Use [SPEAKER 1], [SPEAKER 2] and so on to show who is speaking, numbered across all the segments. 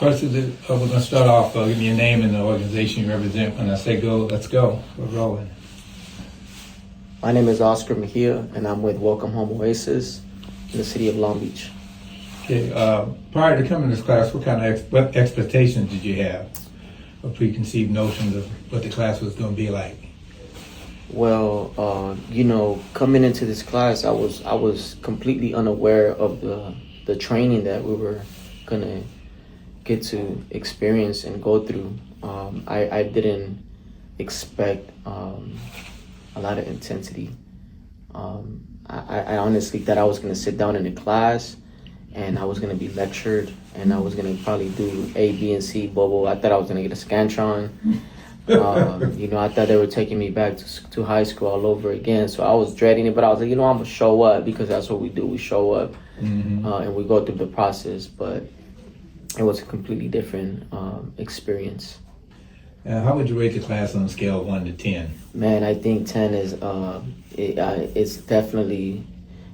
[SPEAKER 1] First, we're going to start off. Give me your name and the organization you represent. When I say go, let's go. We're rolling.
[SPEAKER 2] My name is Oscar Mejia, and I'm with Welcome Home Oasis in the city of Long Beach.
[SPEAKER 1] Okay. Prior to coming to this class, what kind of what expectations did you have, or preconceived notions of what the class was going to be like?
[SPEAKER 2] Well, coming into this class, I was completely unaware of the training that we were gonna get to experience and go through. I didn't expect a lot of intensity. I honestly thought I was gonna sit down in a class and I was gonna be lectured and I was gonna probably do A, B, and C, blah. I thought I was gonna get a Scantron. I thought they were taking me back to high school all over again. So I was dreading it, but I was like, I'm gonna show up because that's what we do. We show up and we go through the process. But it was a completely different experience.
[SPEAKER 1] How would you rate the class on a scale of 1 to 10? Man,
[SPEAKER 2] I think 10 is it's definitely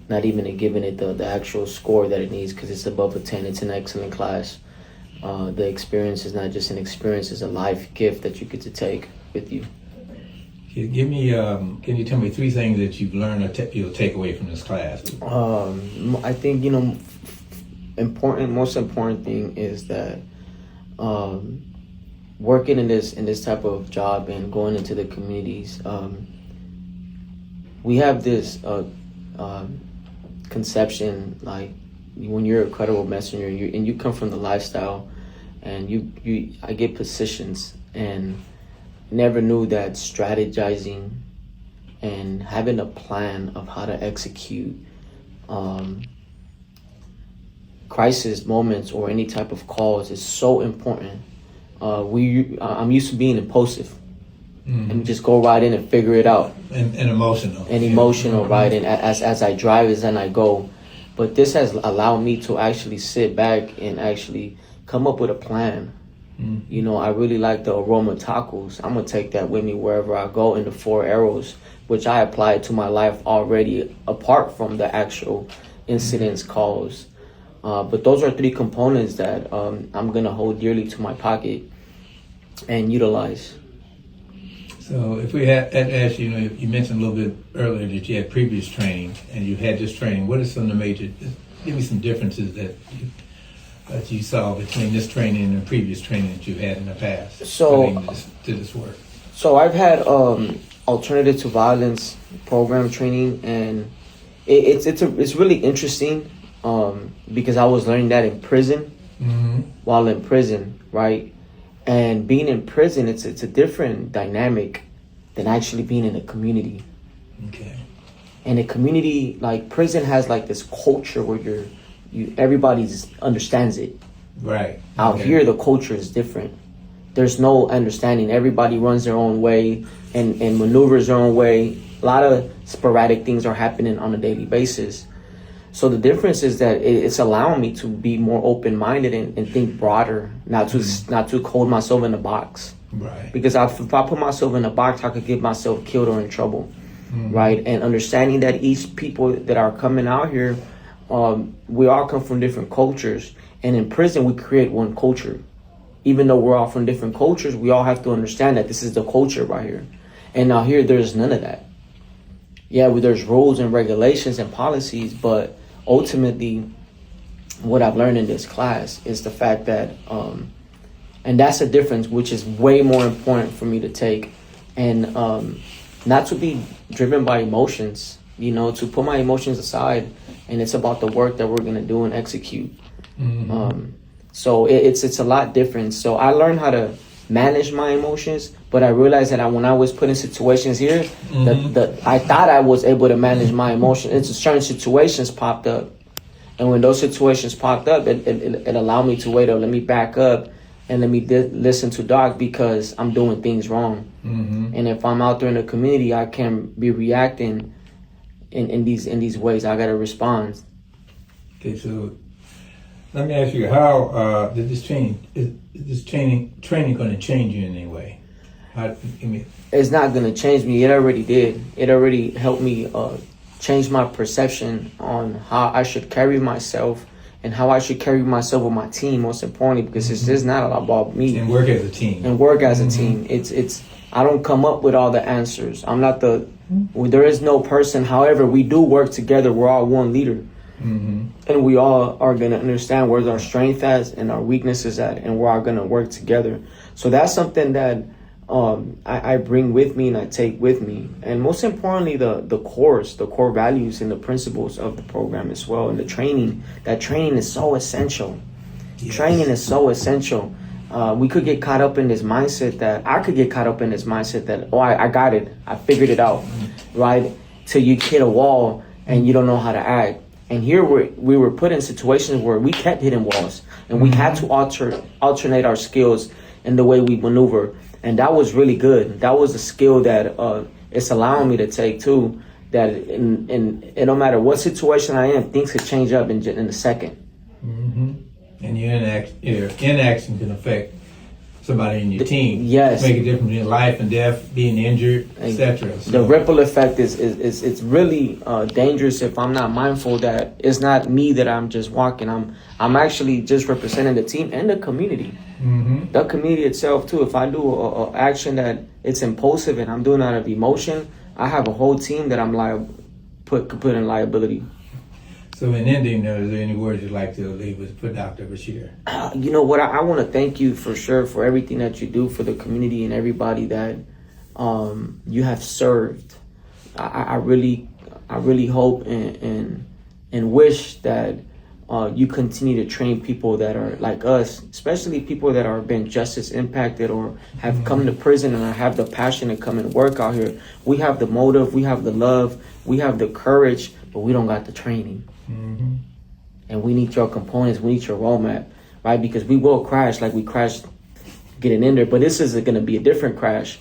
[SPEAKER 2] not even giving it the actual score that it needs because it's above a 10. It's an excellent class. The experience is not just an experience; it's a life gift that you get to take with you.
[SPEAKER 1] Can you tell me 3 things that you've learned or you'll take away from this class?
[SPEAKER 2] I think most important thing is that working in this type of job and going into the communities, we have this conception like when you're a credible messenger and you come from the lifestyle and I get positions and never knew that strategizing and having a plan of how to execute crisis moments or any type of calls is so important. I'm used to being impulsive and just go right in and figure it out.
[SPEAKER 1] And emotional.
[SPEAKER 2] And emotional, right? And as I drive and I go. But this has allowed me to actually sit back and actually come up with a plan. I really like the aroma tacos. I'm going to take that with me wherever I go in the 4 arrows, which I apply to my life already apart from the actual incidents calls. But those are 3 components that I'm going to hold dearly to my pocket and utilize.
[SPEAKER 1] So if we had asked you, you mentioned a little bit earlier that you had previous training and you had this training. What are some of the major, give me some differences that you saw between this training and the previous training that you had in the past to this work?
[SPEAKER 2] So I've had alternative to violence program training, and it's really interesting because I was learning that in prison while in prison, right? And being in prison, it's a different dynamic than actually being in a community.
[SPEAKER 1] Okay.
[SPEAKER 2] And a community like prison has like this culture where everybody understands it.
[SPEAKER 1] Right.
[SPEAKER 2] Out here, the culture is different. There's no understanding. Everybody runs their own way and maneuvers their own way. A lot of sporadic things are happening on a daily basis. So the difference is that it's allowing me to be more open-minded and think broader, not to hold myself in a box.
[SPEAKER 1] Right.
[SPEAKER 2] Because if I put myself in a box, I could get myself killed or in trouble. Right. And understanding that each people that are coming out here, we all come from different cultures. And in prison, we create one culture. Even though we're all from different cultures, we all have to understand that this is the culture right here. And out here, there's none of that. Yeah, there's rules and regulations and policies, but ultimately, what I've learned in this class is the fact that, and that's a difference, which is way more important for me to take, and not to be driven by emotions, to put my emotions aside, and it's about the work that we're gonna do and execute. So it's a lot different. So I learned how to manage my emotions, but I realized that when I was put in situations here, I thought I was able to manage my emotions. It's certain situations popped up, and when those situations popped up, it allowed me to let me back up and let me listen to Doc because I'm doing things wrong. And if I'm out there in the community, I can't be reacting in these ways. I gotta respond.
[SPEAKER 1] Okay, so let me ask you, how did this training going to change you in any way?
[SPEAKER 2] It's not going to change me. It already did. It already helped me change my perception on how I should carry myself and how I should carry myself with my team, most importantly, because it's just not about me.
[SPEAKER 1] And work as a team.
[SPEAKER 2] And work as a team. It's I don't come up with all the answers. I'm not the there is no person. However, we do work together. We're all one leader. And we all are going to understand where our strength is and our weaknesses at, and we're all going to work together. So that's something that I bring with me and I take with me. And most importantly, the core values and the principles of the program as well. And the training, that training is so essential. Yes. Training is so essential. We could get caught up in this mindset that I could get caught up in this mindset that, oh, I got it. I figured it out, right? Till you hit a wall and you don't know how to act. And here we were put in situations where we kept hitting walls, and we had to alternate our skills in the way we maneuver. And that was really good. That was a skill that it's allowing me to take too. That in no matter what situation I am, things could change up in a second.
[SPEAKER 1] And your inaction can affect somebody in your team.
[SPEAKER 2] Yes,
[SPEAKER 1] make a difference in life and death, being injured, etc. So
[SPEAKER 2] the ripple effect is it's really dangerous if I'm not mindful that it's not me that I'm just walking. I'm actually just representing the team and the community. The community itself too. If I do a action that it's impulsive and I'm doing it out of emotion, I have a whole team that I'm put in liability.
[SPEAKER 1] So in ending, is there any words you'd like to leave for Dr. Bashir?
[SPEAKER 2] You know what? I want to thank you for sure for everything that you do for the community and everybody that you have served. I really hope and wish that you continue to train people that are like us, especially people that are been justice impacted or have come to prison and have the passion to come and work out here. We have the motive, we have the love, we have the courage, but we don't got the training. And we need your components, we need your roadmap, right? Because we will crash like we crashed getting in there, but this is going to be a different crash,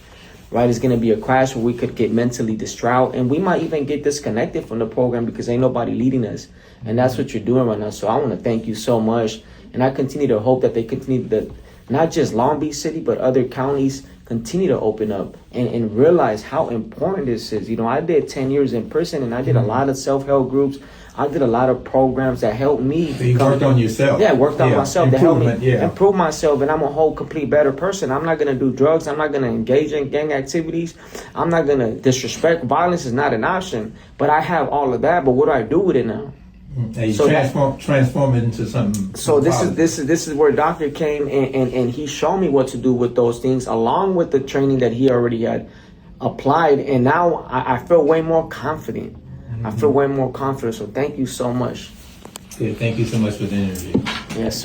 [SPEAKER 2] right? It's going to be a crash where we could get mentally distraught, and we might even get disconnected from the program because ain't nobody leading us. And that's what you're doing right now. So I want to thank you so much. And I continue to hope that they continue to, not just Long Beach City, but other counties continue to open up and realize how important this is. You know, I did 10 years in prison, and I did a lot of self-help groups. I did a lot of programs that helped me.
[SPEAKER 1] So you worked on yourself.
[SPEAKER 2] Yeah, worked on myself to help me
[SPEAKER 1] yeah.
[SPEAKER 2] improve myself, and I'm a whole complete better person. I'm not going to do drugs. I'm not going to engage in gang activities. I'm not going to disrespect. Violence is not an option, but I have all of that. But what do I do with it now?
[SPEAKER 1] Now you transform it into something.
[SPEAKER 2] So this is where Doctor came and he showed me what to do with those things, along with the training that he already had applied, and now I feel way more confident. I feel way more confident. So thank you so much.
[SPEAKER 1] Yeah, thank you so much for the interview.
[SPEAKER 2] Yes.